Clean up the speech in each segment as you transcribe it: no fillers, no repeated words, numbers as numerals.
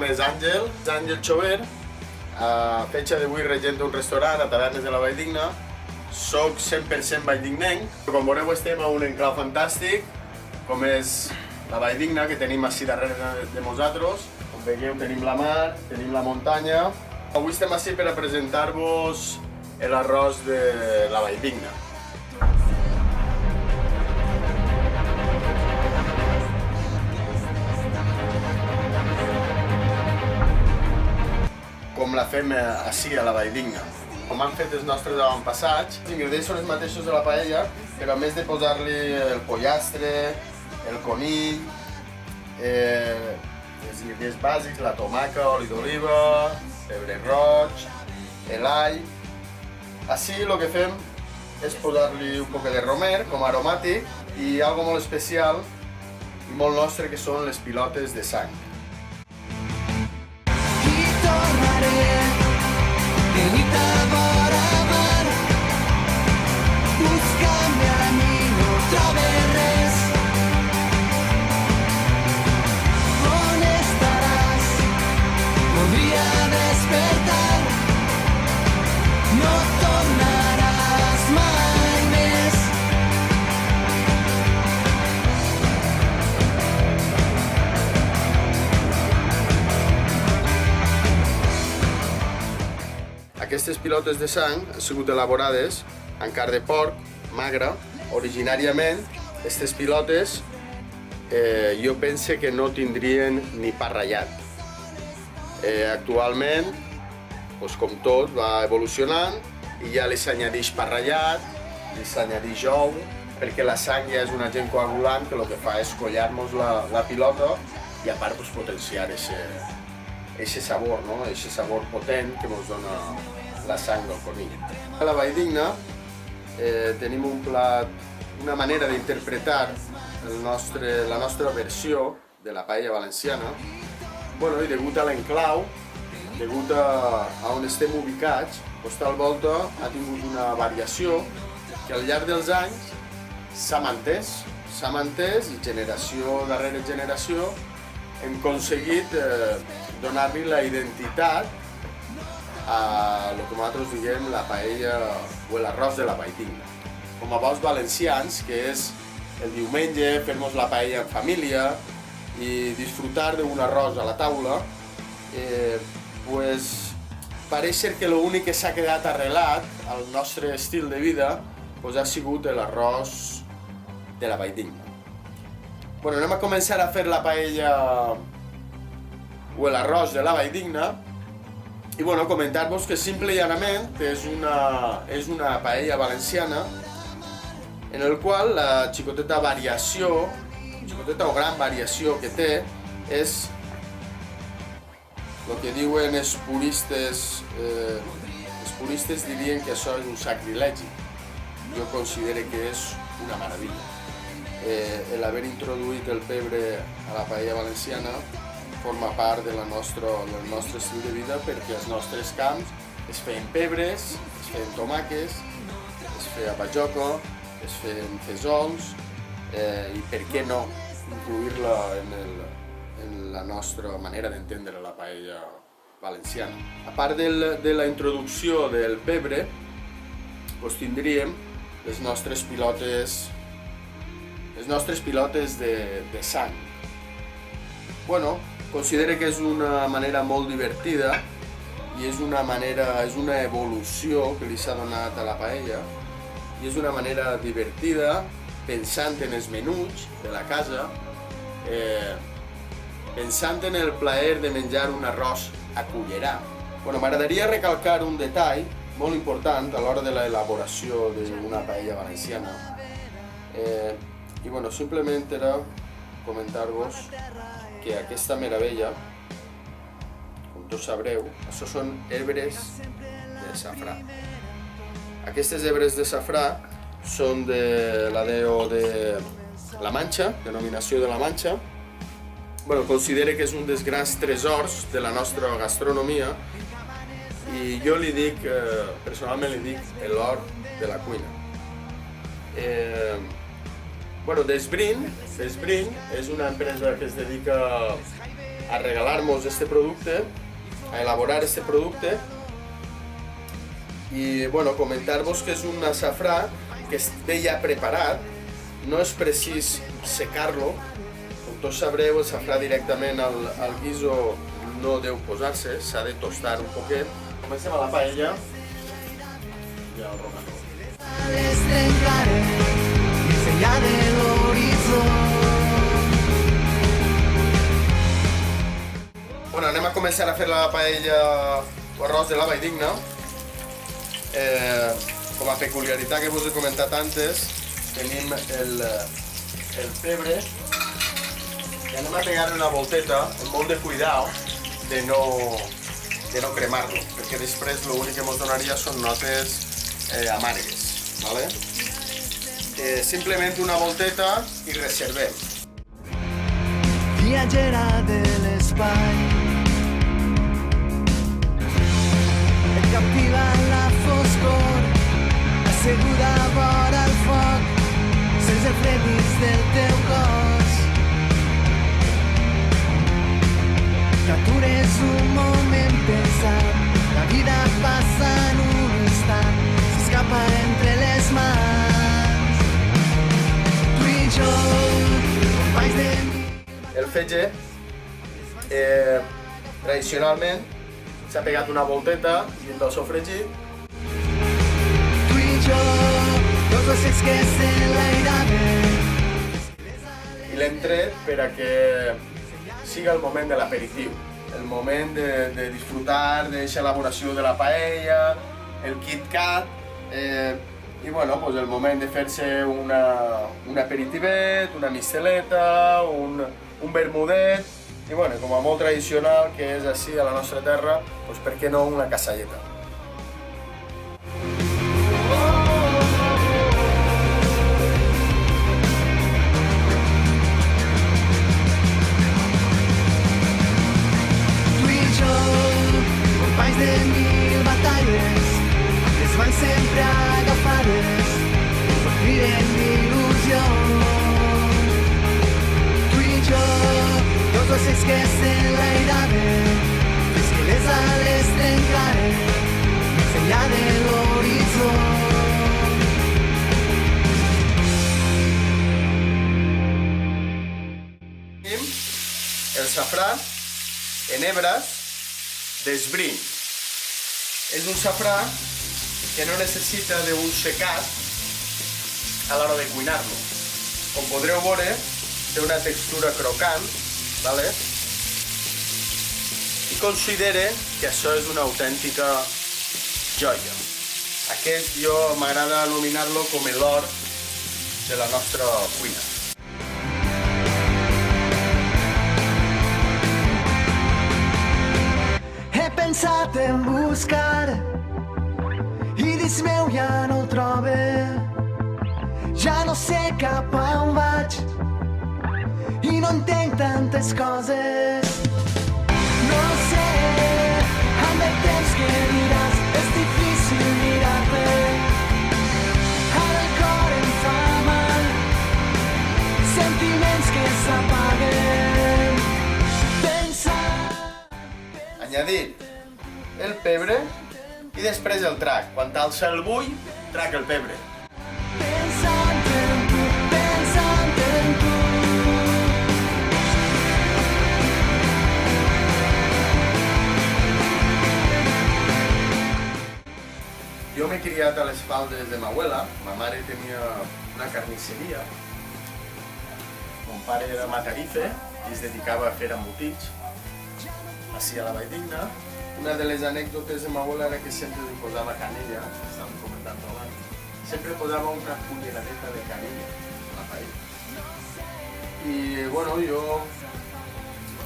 és Àngel, Àngel Xover. A fecha d'avui regento un restaurant a Tavernes de la Valldigna. Soc 100% valldignenc. Com veureu estem a un enclau fantàstic, com és la Valldigna, que tenim així darrere de nosaltres. Com veieu tenim la mar, tenim la muntanya. Avui estem així per a presentar-vos l'arròs de la Valldigna. Com la fem així a la Valldigna. Com han fet els nostres avantpassats, els ingredients són els mateixos de la paella, però a més de posar-li el pollastre, el conill, els ingredients bàsics, la tomaca, oli d'oliva, pebre roig, l'all. Així el que fem és posar-li un poc de romer com a aromàtic i algo molt especial i molt nostre, que són les pilotes de sang. Aquestes pilotes de sang han sigut elaborades amb carn de porc magra. Originàriament, aquestes pilotes jo pense que no tindrien ni pa ratllat. Actualment, com tot, va evolucionant i ja li s'añadix pa ratllat, li s'añadix ou, perquè la sang ja és un agent coagulant que el que fa és collar-nos la pilota i a part potenciar aquest sabor, aquest sabor potent que ens dona la sang del conill. A la Valldigna tenim un plat, una manera d'interpretar la nostra versió de la paella valenciana. I degut a l'enclau, degut a on estem ubicats, tal volta ha tingut una variació que al llarg dels anys s'ha mantès i generació darrere generació hem aconseguit donar-li la identitat a el que nosaltres diguem la paella o l'arròs de la Valldigna. Com a bons valencians, que és el diumenge fer-nos la paella en família i disfrutar d'un arròs a la taula, pareix ser que l'únic que s'ha quedat arrelat al nostre estil de vida ha sigut l'arròs de la Valldigna. Anem a començar a fer la paella o l'arròs de la Valldigna i comentar-vos que simple i llanament és una paella valenciana en el qual la xicoteta o gran variació que té és el que diuen els puristes. Els puristes dirien que això és un sacrilegi. Jo considero que és una meravella. L'haver introduït el pebre a la paella valenciana forma part del nostre estil de vida, perquè als nostres camps es feien pebres, es feien tomàquets, es feia bajoco, es feien fesols i per què no incluir-la en la nostra manera d'entendre la paella valenciana. A part de la introducció del pebre, tindríem les nostres pilotes de sang. Considero que és una manera molt divertida i és una evolució que li s'ha donat a la paella i és una manera divertida pensant en els menuts de la casa, pensant en el plaer de menjar un arròs a cullerà. M'agradaria recalcar un detall molt important a l'hora de l'elaboració d'una paella valenciana. Simplement era comentar-vos que aquesta meravella, com tots sabreu, això són herbes de safrà. Aquestes herbes de safrà són de la DO de la Manxa, denominació de la Manxa. Considero que és un dels grans tresors de la nostra gastronomia i jo li dic, personalment li dic, l'or de la cuina. Desbryn és una empresa que es dedica a regalar-nos este producte, a elaborar este producte i bueno, comentar-vos que és un açafrà que ve ja preparat, no és precís secar-lo, com tots sabreu el safrà directament al guiso no deu posar-se, s'ha de tostar un poquet. Comencem a la paella i al romano. Bueno, anem a començar a fer la paella o arròs de la Valldigna. Com a peculiaritat que us he comentat antes, tenim el pebre i anem a pegar-li una volteta amb molt de cuidado de no cremar-lo, perquè després l'únic que ens donaria són notes amargues. ¿Vale? Simplement una volteta i reservem. Viatgera de l'espai, et captiva la foscor, asseguda vora el foc, sense frenis del teu cos. Que atures un moment pensant, la vida passa en un instant, s'escapa entre les mans. Tu i jo, companys de mi. El fetge, tradicionalment, s'ha pegat una volteta dins del sofregit. Tu i jo, dos ocells que s'enlairaven. I l'hem tret per a que siga el moment de l'aperitiu, el moment de disfrutar d'aquesta elaboració de la paella, el Kit Kat, i bueno, pues el moment de fer-se un aperitivet, una misteleta, un vermudet, i bueno, com a molt tradicional que és així a la nostra terra, pues per què no una casalleta. Tu i jo, companys de mil batalles, les van sempre agafades, sortiren d'il·lusió. Tu i jo, dos ocells que s'enlairaven, fins que les ales trencaren, més enllà de l'horitzó. El safrà en hebres d'esbrin. És un safrà que no necessita d'un secat a l'hora de cuinar-lo. Com podreu veure, té una textura crocant, ¿vale? I considere que això és una autèntica joia. Aquest jo m'agrada anomenar-lo com l'or de la nostra cuina. He pensat en buscar i dins meu ja no el trobe. Ja no sé cap a on vaig i no entenc tantes coses. No sé, amb el temps que diràs, és difícil mirar-te. Ara el cor em fa mal, sentiments que s'apaguen. Añadir el pebre i després el trac. Quan t'alça el bull, trac el pebre. Pensant en tu, pensant en tu. Jo m'he criat a les faldes de ma abuela. Ma mare tenia una carnisseria. Mon pare era matarife i es dedicava a fer embotits així a la Valldigna. Una de les anècdotes de ma abuela era que sempre li posava canella, estàvem comentant abans. Sempre posava una culleradeta de canella a la paella. I bueno, jo,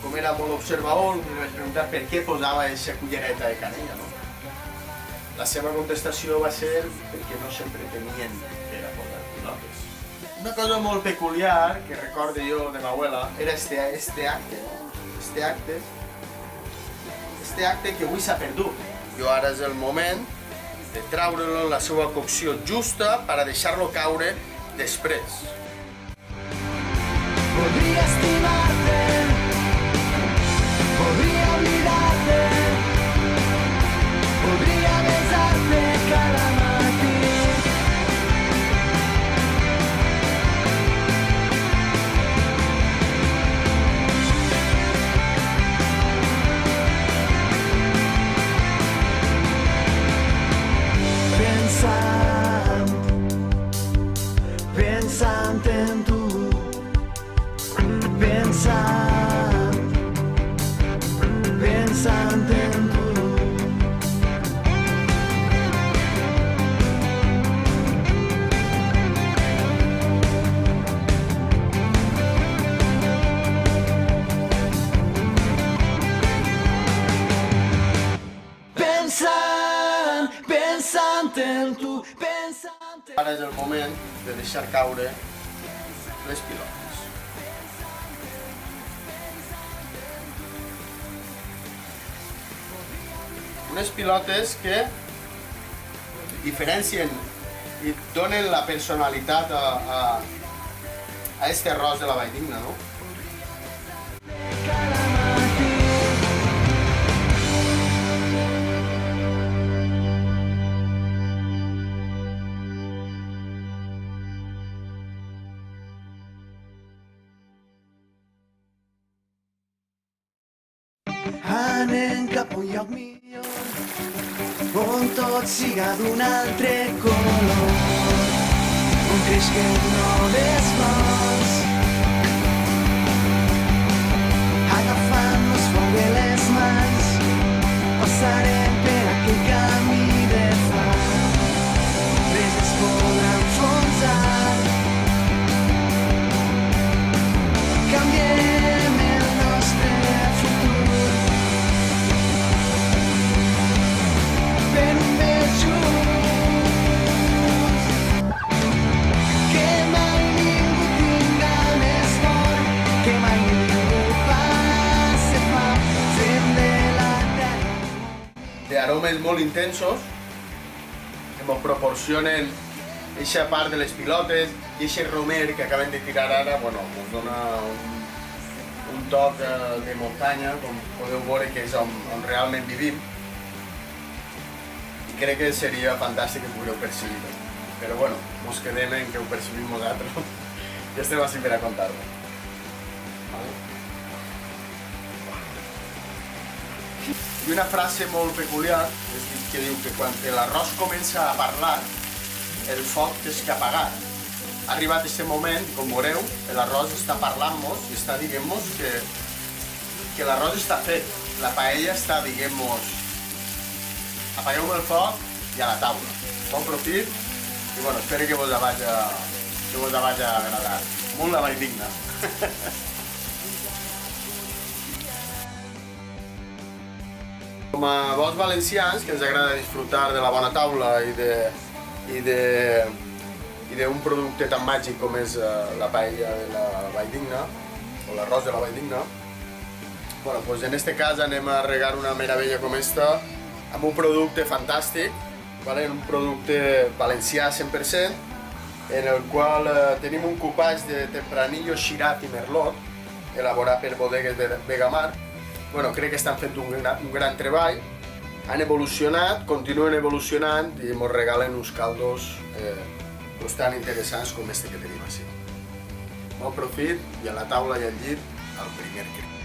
com era molt observador, em vaig preguntar per què posava aquesta cullereta de canella, no? La seva contestació va ser perquè no sempre tenien per a posar pilotes. Una cosa molt peculiar que recordo jo de ma abuela era este acte que avui s'ha perdut. Jo ara és el moment de treure-lo en la seva cocció justa per a deixar-lo caure després. Podria estimar-te pensant en tu, pensant en tu. Pensant en tu, pensant en... Ara és el moment de deixar caure les pilotes. Unes pilotes que diferencien i donen la personalitat a este arròs de la Valldigna, no? Anem cap a un lloc millor, on tot siga d'un altre color, on creixen noves flors, agafant-nos foc de les mans, passarem per aquell camí de fang, res es podrà enfonsar, canviem el nostre futur. De aromes molt intensos que ens proporcionen eixa part de les pilotes i eixe romer que acaben de tirar ara, bueno, ens dona un toc de muntanya, com podeu veure que és on realment vivim. I crec que seria fantàstic que pugueu percibir-ho. Però bueno, ens quedem en que ho percibim nosaltres i estem així per a contar-ho. I una frase molt peculiar que diu que quan l'arròs comença a parlar, el foc té que apagar. Ha arribat aquest moment, com veureu, l'arròs està parlant-nos i està dient-nos que l'arròs està fet. La paella està dient-nos apagueu el foc i a la taula. Bon profit i bueno, espero que vos vagi a agradar. Molt la Valldigna. Com a bons valencians, que ens agrada disfrutar de la bona taula i d'un producte tan màgic com és la paella de la Valldigna, o l'arròs de la Valldigna, bueno, pues en este cas anem a regar una meravella com esta amb un producte fantàstic, un producte valencià 100%, en el qual tenim un cupatge de Tempranillo, Shiraz i Merlot, elaborat per bodegues de Vegamar. Bueno, crec que estan fent un gran treball, han evolucionat, continuen evolucionant i ens regalen uns caldos tan interessants com este que tenim així. Bon profit i a la taula i al llit el primer crit.